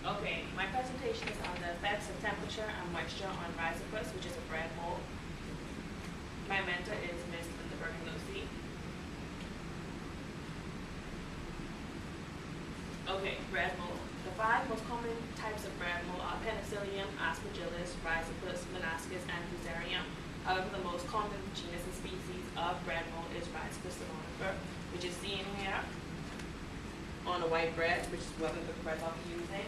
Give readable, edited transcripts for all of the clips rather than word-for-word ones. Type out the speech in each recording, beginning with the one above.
Okay, my presentation is on the effects of temperature and moisture on rhizopus, which is a bread mold. My mentor is Ms. Linda Bergen-Lucy. Okay, bread mold. The 5 most common types of bread mold are Penicillium, Aspergillus, Rhizopus, Meniscus, and Fusarium. However, the most common genus and species of bread mold is Rhizopus salonifer, which is seen here on the white bread, which is what the bread I'll be using.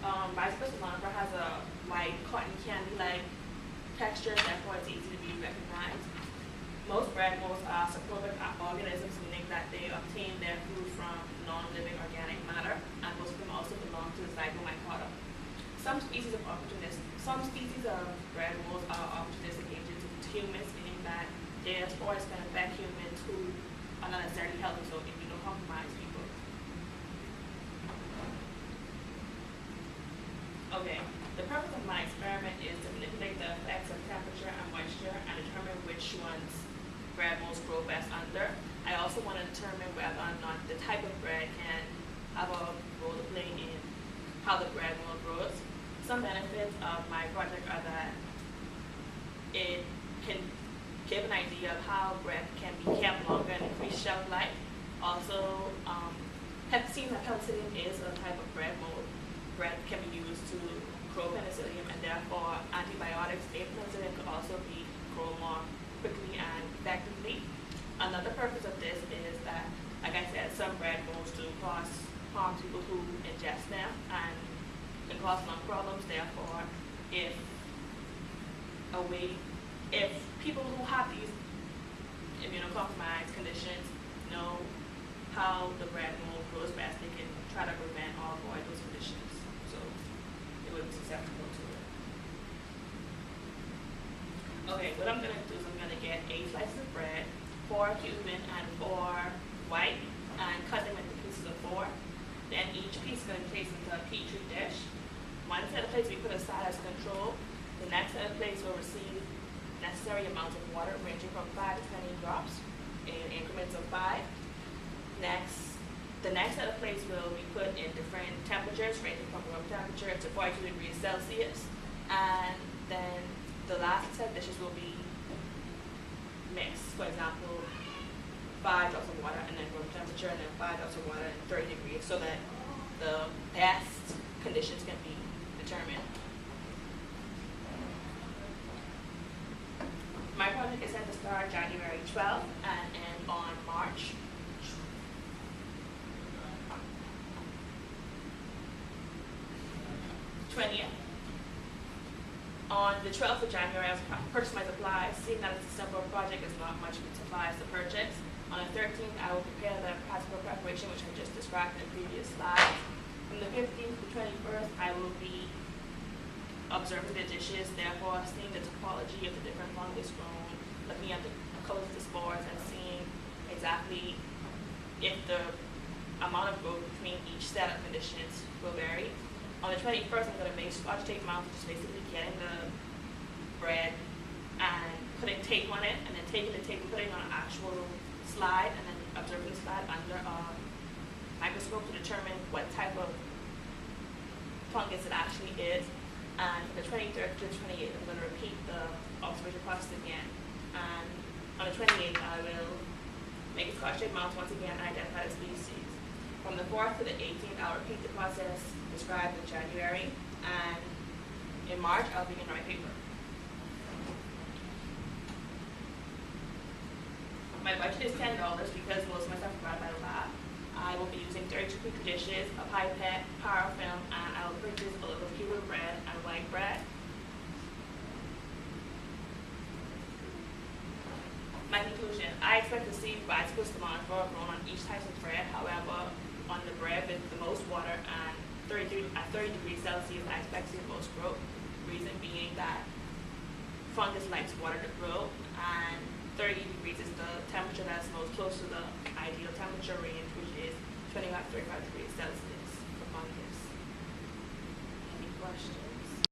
Rhizopus salonifer has a white cotton candy-like texture, therefore it's easy to be recognized. Most bread molds are saprobic organisms, meaning that they obtain their food from non-living organic matter, and most of them also belong to the zygomycota. Some species of bread molds are opportunistic agents to humans, meaning that their spores can affect humans who are not necessarily healthy, so immunocompromised people. Okay, the purpose of my experiment is to manipulate the effects of temperature and moisture and determine which ones bread molds grow best under. I also want to determine whether or not the type of bread can have a role to play in how the bread mold grows. Some benefits of my project are that it can give an idea of how bread can be kept longer and increase shelf life. Also, seeing that penicillium is a type of bread mold, bread can be used to grow penicillium, and therefore antibiotics in penicillium could also be grown more quickly and effectively. Another purpose of this is that, like I said, some bread molds do cause harm to people who ingest them and can cause lung problems. Therefore, if people who have these immunocompromised conditions know how the bread mold grows best, they can try to prevent or avoid those conditions, so it would be susceptible to it. Okay, what I'm going to do is I'm going to get 8 slices of bread, 4 Cuban and 4 white, and cut them into pieces of 4. Then each piece is going to be placed into a petri dish. One set of plates we put aside as control. The next set of plates will receive necessary amounts of water ranging from 5 to 20 drops in increments of 5. The next set of plates will be put in different temperatures, ranging from room temperature to 42 degrees Celsius. And then the last set of dishes will be mixed. For example, 5 drops of water and then room temperature, and then 5 drops of water and 30 degrees, so that the best conditions can be determined. My project is set to start January 12th and end on March 20th. On the 12th of January, I purchased my supplies. Seeing that it's a simple project, there's not much supplies to purchase. On the 13th, I will prepare the practical preparation, which I just described in the previous slide. From the 15th to 21st, I will be observing the dishes, therefore seeing the topology of the different fungus grown, looking at the colors of the spores, and seeing exactly if the amount of growth between each set of conditions will vary. On the 21st, I'm going to make Scotch tape mounts, which is basically getting the bread and putting tape on it, and then taking the tape and putting it on an actual slide, and then observing the slide under a microscope to determine what type of fungus it actually is. And from the 23rd to the 28th, I'm going to repeat the observation process again. And on the 28th, I will make a Scotch tape mount once again and identify the species. From the 4th to the 18th, I'll repeat the process described in January, and in March, I'll begin my paper. My budget is $10 because most of my stuff is provided by the lab. I will be using 32 petri dishes, a pipette, parafilm, and I will purchase a little Cuban bread and white bread. My conclusion, I expect to see Rhizopus salonifer grown on each type of bread. However, on the bread with the most water and 30 degrees Celsius, I expect to see the most growth. Reason being that fungus likes water to grow, and 30 degrees is the temperature that's most close to the ideal temperature range, which is 25 to 35 degrees Celsius for fungus. Any questions?